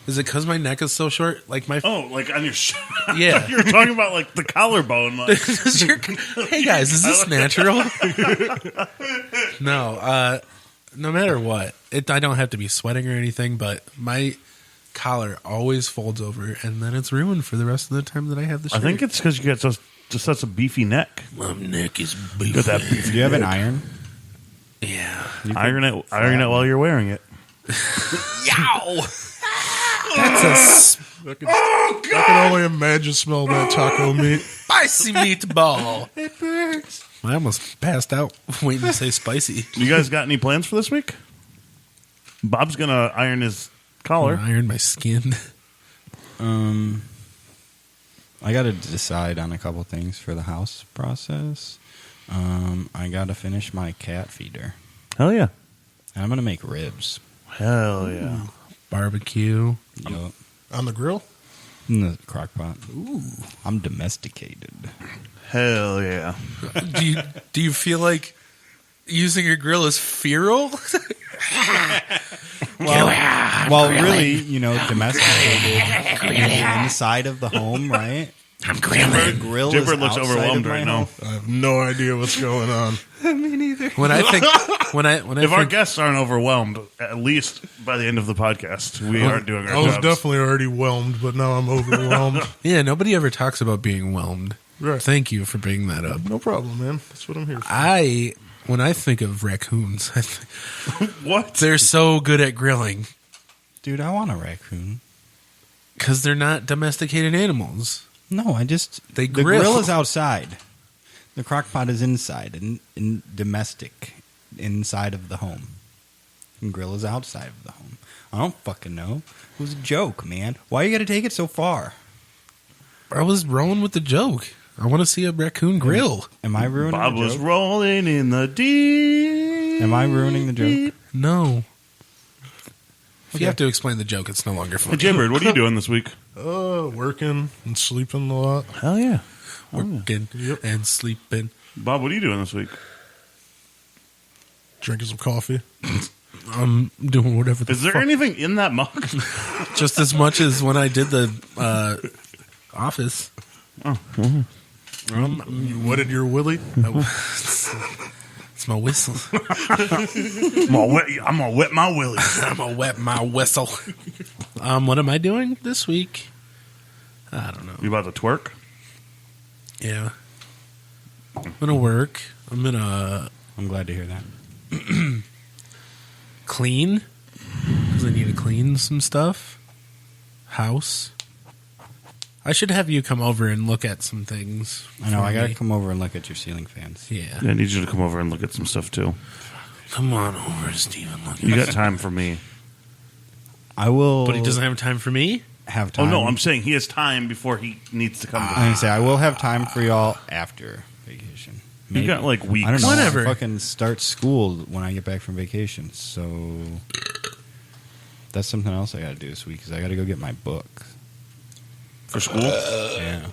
Is it because my neck is so short? Like my like on your yeah. You're talking about like the collarbone. Like. Hey guys, is this natural? No, no matter what, I don't have to be sweating or anything, but my collar always folds over, and then it's ruined for the rest of the time that I have the shirt. I think it's because you get just such a beefy neck. My neck is beefy. Got that beefy Do you have an iron? Yeah. Iron it while you're wearing it. Yow! That's I can only imagine smelling that taco meat. spicy meatball. It burns. I almost passed out waiting to say spicy. You guys got any plans for this week? Bob's gonna iron his collar. Iron my skin. I got to decide on a couple things for the house process. I got to finish my cat feeder. Hell yeah. And I'm going to make ribs. Hell yeah. Barbecue. Yup. On the grill? In the crock pot. Ooh. I'm domesticated. Hell yeah. Do you feel like using your grill is feral? Well, really, domesticated inside of the home, right? I'm grilling. Grill JBird is looks outside overwhelmed of my right now. house. I have no idea what's going on. Me neither. When I If our guests aren't overwhelmed, at least by the end of the podcast, we aren't doing our I was jobs. definitely already whelmed, but now I'm overwhelmed. yeah, nobody ever talks about being whelmed. Right. Thank you for bringing that up. No problem, man. That's what I'm here for. When I think of raccoons, I think What? they're so good at grilling Dude, I want a raccoon. because they're not domesticated animals. No, They the grill. grill is outside. The crock pot is inside, in domestic, inside of the home. And grill is outside of the home. I don't fucking know. It was a joke, man. Why you got to take it so far? I was rolling with the joke. I want to see a raccoon grill. Am I ruining Bob the was joke? rolling in the deep. Am I ruining the joke? No. If you have to explain the joke, it's no longer Hey, funny. JBird, what are you doing this week? Working and sleeping a lot. Hell yeah. Working and sleeping. Bob, what are you doing this week? Drinking some coffee. I'm doing whatever the Is there fuck. anything in that mug? Just as much as when I did the office. You wetted your willy? It's my whistle. I'm gonna wet my willy. I'm going to wet my whistle. What am I doing this week? I don't know. You about to twerk? Yeah. I'm going to work. I'm going to I'm glad to hear that. clean. Because I need to clean some stuff. House. I should have you come over and look at some things. I know, for I got to me. come over and look at your ceiling fans. Yeah. Yeah, I need you to come over and look at some stuff too. Come on over, Steven. Look You at got time for me? I will But he doesn't have time for me? have Oh time. no, I'm saying he has time before he needs to come. I'm going to say, I will have time for y'all after vacation. You got like weeks. I don't know. Whatever. I fucking start school when I get back from vacation. So that's something else I got to do this week because I got to go get my book. for school. Yeah.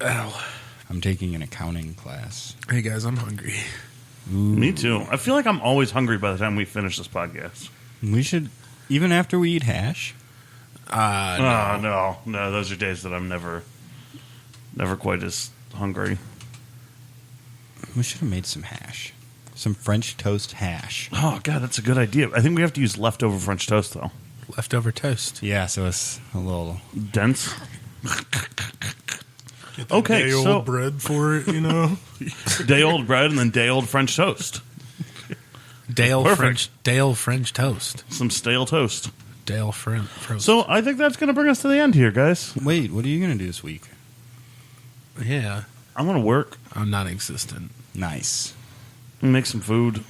Ow. I'm taking an accounting class. Hey, guys, I'm hungry. Me too. I feel like I'm always hungry by the time we finish this podcast. We should, even after we eat hash. No, those are days that I'm never quite as hungry. We should have made some hash. Some French toast hash. Oh god, that's a good idea. I think we have to use leftover French toast though. Leftover toast. Yeah, so it's a little... Dense. Get Okay, day so- old bread for it, you know? Day old bread and then day old French toast. Dale Perfect. French toast. Some stale toast. Dale French. So I think that's going to bring us to the end here, guys. Wait, what are you going to do this week? Yeah, I'm going to work I'm non-existent. Nice. and make some food,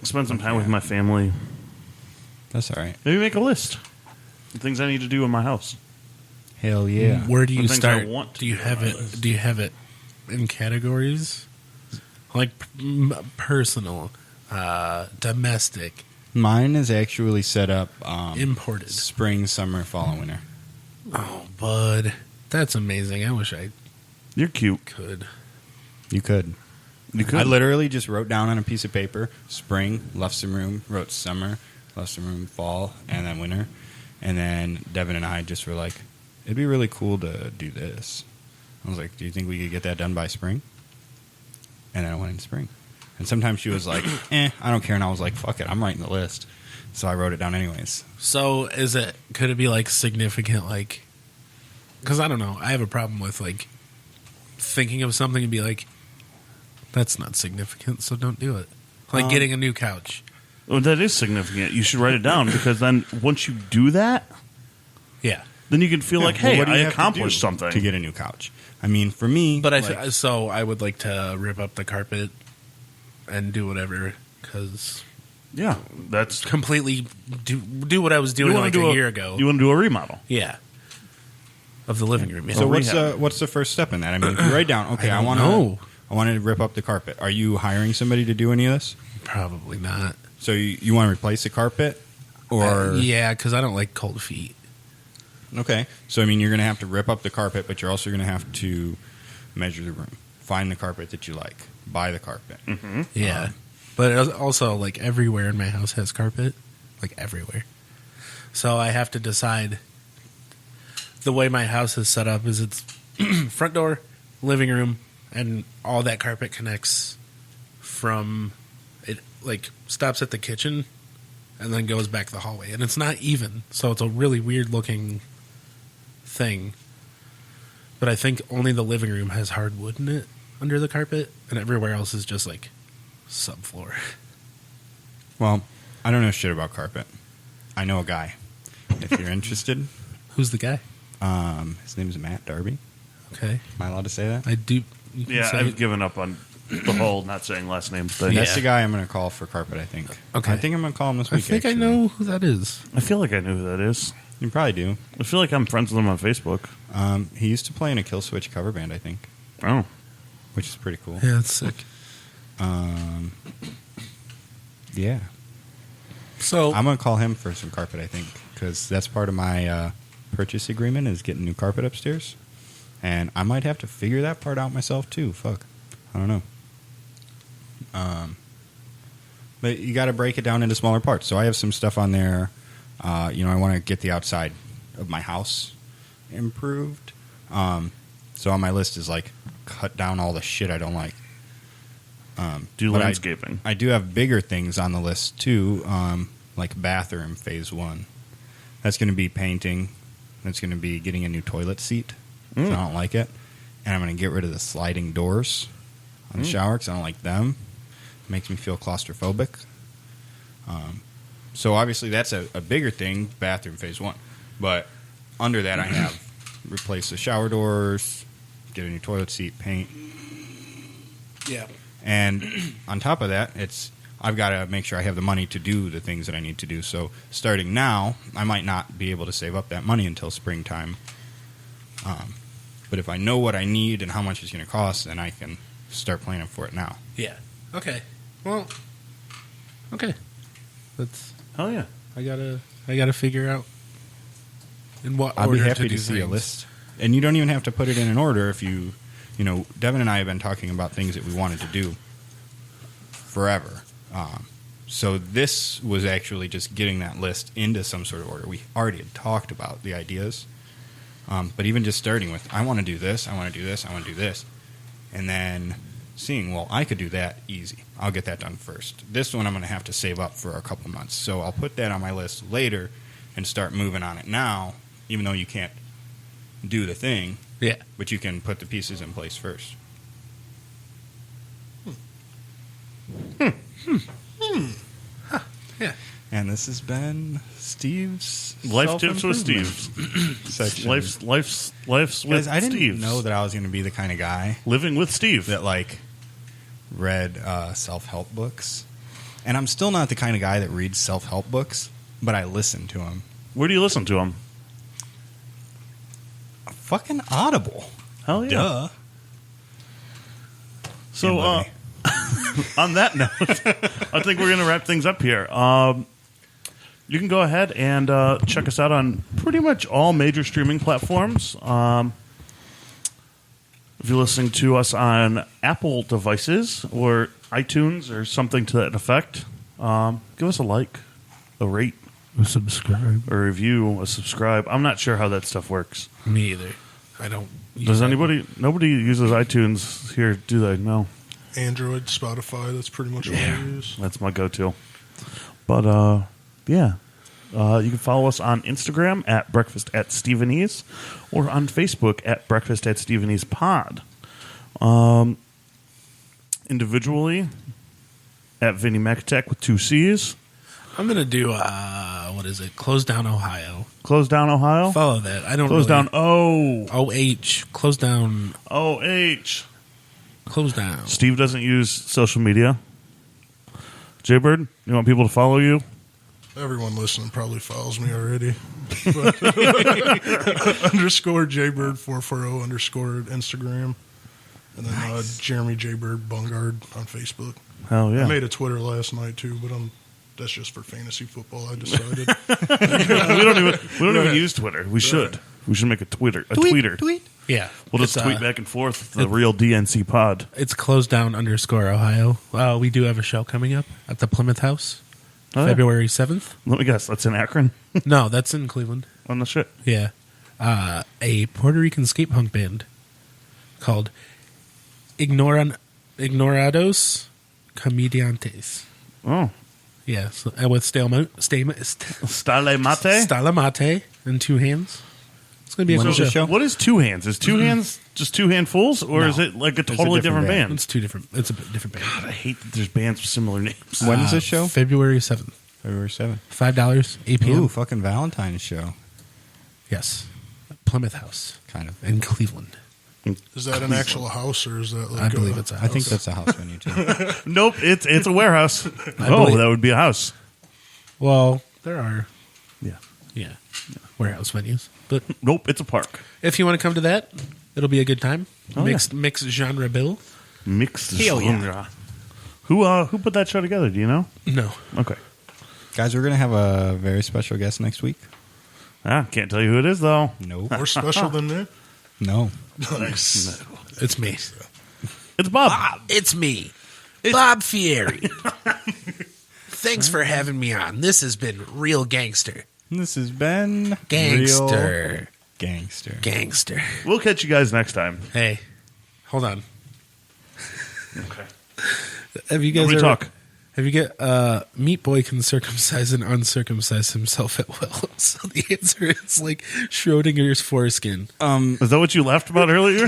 spend some time with my family. That's all right. Maybe make a list of things I need to do in my house. Hell yeah. Where do you The things I start? want to Do you do have on my it? list. Do you have it in categories? Like personal, domestic, Mine is actually set up imported. spring, summer, fall, and winter. Oh, bud, that's amazing. I wish I You're cute. could. You could. You could. I literally just wrote down on a piece of paper spring, left some room, wrote summer, left some room, fall, and then winter. And then Devin and I just were like, it'd be really cool to do this. I was like, do you think we could get that done by spring? And then I went in spring. And sometimes she was like, I don't care. And I was like, fuck it, I'm writing the list. So I wrote it down anyways. So could it be like significant, like, because I don't know, I have a problem with like thinking of something and be like, that's not significant, so don't do it. Like getting a new couch. Well, that is significant. You should write it down because then once you do that, Yeah. then you can feel like, hey, what do I you have to accomplished do something. to get a new couch. I mean, for me, But like, so I would like to rip up the carpet and do whatever, because Yeah, that's completely do what I was doing wanna like do a year ago. You want to do a remodel? Yeah. Of the living room. Yeah. so rehab. what's the first step in that? I mean, if you write down, okay, I don't want know. to rip up the carpet. Are you hiring somebody to do any of this? Probably not. So you want to replace the carpet, or yeah, because I don't like cold feet. okay? So I mean, you're going to have to rip up the carpet, but you're also going to have to measure the room, find the carpet that you like, buy the carpet. Mm-hmm. Yeah. But it also, like, everywhere in my house has carpet. Like, everywhere. So I have to decide. The way my house is set up is it's front door, living room, and all that carpet connects from... It, like, stops at the kitchen and then goes back the hallway. And it's not even. So it's a really weird-looking thing. But I think only the living room has hardwood in it under the carpet, and everywhere else is just, like... subfloor. Well, I don't know shit about carpet. I know a guy. If you're interested, Who's the guy? his name is Matt Darby. Okay, Am I allowed to say that? I do. You can Yeah, say I've it. given up on the whole not saying last names thing. Yeah. That's the guy I'm going to call for carpet. I think. Okay. I think I'm going to call him this I week. think actually. I know who that is. I feel like I know who that is. You probably do. I feel like I'm friends with him on Facebook. He used to play in a Kill Switch cover band, I think, Oh, which is pretty cool. Yeah, that's sick. Yeah. So I'm going to call him for some carpet, I think, because that's part of my purchase agreement is getting new carpet upstairs. And I might have to figure that part out myself, too. Fuck. I don't know. But you got to break it down into smaller parts. So I have some stuff on there. I want to get the outside of my house improved. So on my list is, like, cut down all the shit I don't like. do But landscaping. I do have bigger things on the list too, like bathroom phase 1. That's going to be painting. That's going to be getting a new toilet seat. 'Cause I don't like it, and I'm going to get rid of the sliding doors on the shower because I don't like them. It makes me feel claustrophobic. So obviously that's a bigger thing, bathroom phase 1. But under that I have replace the shower doors, get a new toilet seat, paint. yeah, And on top of that, I've got to make sure I have the money to do the things that I need to do. So starting now, I might not be able to save up that money until springtime. But if I know what I need and how much it's going to cost, then I can start planning for it now. yeah. Okay. Well, okay. That's Hell yeah. I gotta figure out in what I'll order be happy to to do see a things. list. And you don't even have to put it in an order if Devin and I have been talking about things that we wanted to do forever. So this was actually just getting that list into some sort of order. We already had talked about the ideas. But even just starting with, I want to do this, I want to do this, I want to do this. And then seeing, well, I could do that easy. I'll get that done first. This one I'm going to have to save up for a couple months. So I'll put that on my list later and start moving on it now, even though you can't do the thing. Yeah. But you can put the pieces in place first. Yeah. And this has been Steve's Life tips with self-improvement Steve. section. Life's Guys, with I didn't Steve. know that I was going to be the kind of guy Living with Steve. that read self-help books. And I'm still not the kind of guy that reads self-help books, but I listen to them. Where do you listen to him? Fucking Audible. Hell yeah. Duh. So, Anyway. on that note, I think we're going to wrap things up here. You can go ahead and check us out on pretty much all major streaming platforms. If you're listening to us on Apple devices or iTunes or something to that effect, give us a like, a rate, Subscribe. a review, a subscribe. I'm not sure how that stuff works. Me either. I don't. Does anybody? Nobody uses iTunes here, do they? No. Android, Spotify, that's pretty much all I use. That's my go-to. But, yeah. You can follow us on Instagram at Breakfast at Stephenese or on Facebook at Breakfast at Stephenese Pod. Individually at Vinny Mekatech with 2 C's. I'm going to do, what is it? Close Down Ohio. Close Down Ohio. Follow that. I don't Close really, down O. OH. Close down. OH. Close down. Steve doesn't use social media. JBird, you want people to follow you? Everyone listening probably follows me already. But underscore JBird 440 underscore Instagram. And then Jeremy JBird Bungard on Facebook. Hell yeah. I made a Twitter last night too, but that's just for fantasy football, I decided. we don't even use Twitter. We should. We should make a tweeter. Tweet. Yeah. We'll just tweet back and forth the real DNC pod. It's Close Down underscore Ohio. We do have a show coming up at the Plymouth House. Oh, yeah. February 7th. Let me guess. That's in Akron? No, that's in Cleveland. On the shit. Yeah. A Puerto Rican skate punk band called Ignorados Comediantes. Oh. Yeah, so, with Stale Mate in 2 hands. It's going to be a When cool is the show. show? What is 2 hands? Is 2 hands just 2 handfuls? Or No. is it like a It's a totally different different band? It's a different band. God, I hate that there's bands with similar names. When is this show? February 7th. February 7th. $5, 8 p.m. Ooh, fucking Valentine's show. Yes. Plymouth House Kind of. in Cleveland. Is that an actual house or is that like I believe it's a house. I think that's a house venue, too. Nope, it's a warehouse. believe- That would be a house. Well, there are, Yeah. warehouse venues. But Nope, it's a park. if you want to come to that, it'll be a good time. Oh, Mixed genre bill. Mixed Hell yeah. genre. Who put that show together? Do you know? No. Okay. Guys, we're going to have a very special guest next week. Can't tell you who it is, though. Nope. more special than that? No. Nice. It's me. It's Bob. It's me. Bob Fieri. Thanks for having me on. This has been Real Gangster. This has been Real Gangster. Gangster. Gangster. We'll catch you guys next time. Hey, hold on. Okay. Have you guys Nobody ever, talk. Have you get Meat Boy can circumcise and uncircumcise himself at will? So the answer is like Schrodinger's foreskin. Is that what you laughed about earlier?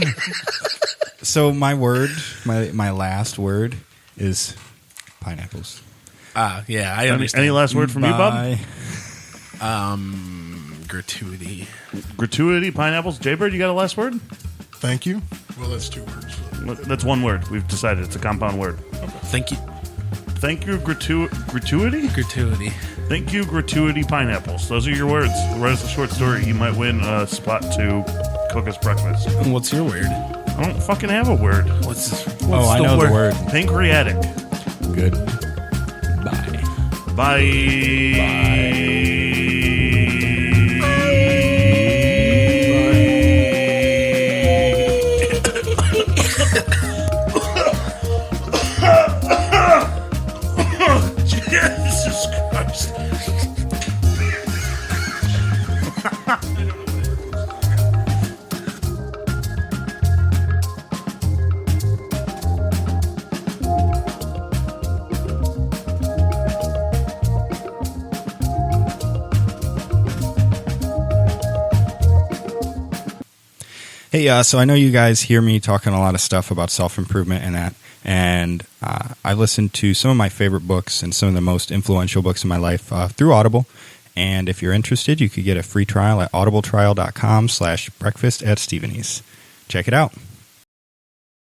So my word, my last word is pineapples. Yeah, I understand. Any last word from you, Bob? Bye. Gratuity. Gratuity, pineapples. Jaybird, you got a last word? Thank you. Well, that's 2 words. That's one word. We've decided it's a compound word. Thank you. Thank you, gratuity? Gratuity. Thank you, gratuity pineapples. Those are your words. Write us a short story. You might win a spot to cook us breakfast. What's your word? I don't fucking have a word. What's I know the word. Pancreatic. Good. Bye. Bye. Jesus Christ. Hey, so I know you guys hear me talking a lot of stuff about self-improvement and that, and I listened to some of my favorite books and some of the most influential books in my life through Audible, and if you're interested, you could get a free trial at audibletrial.com/breakfast@Stephenese. Check it out.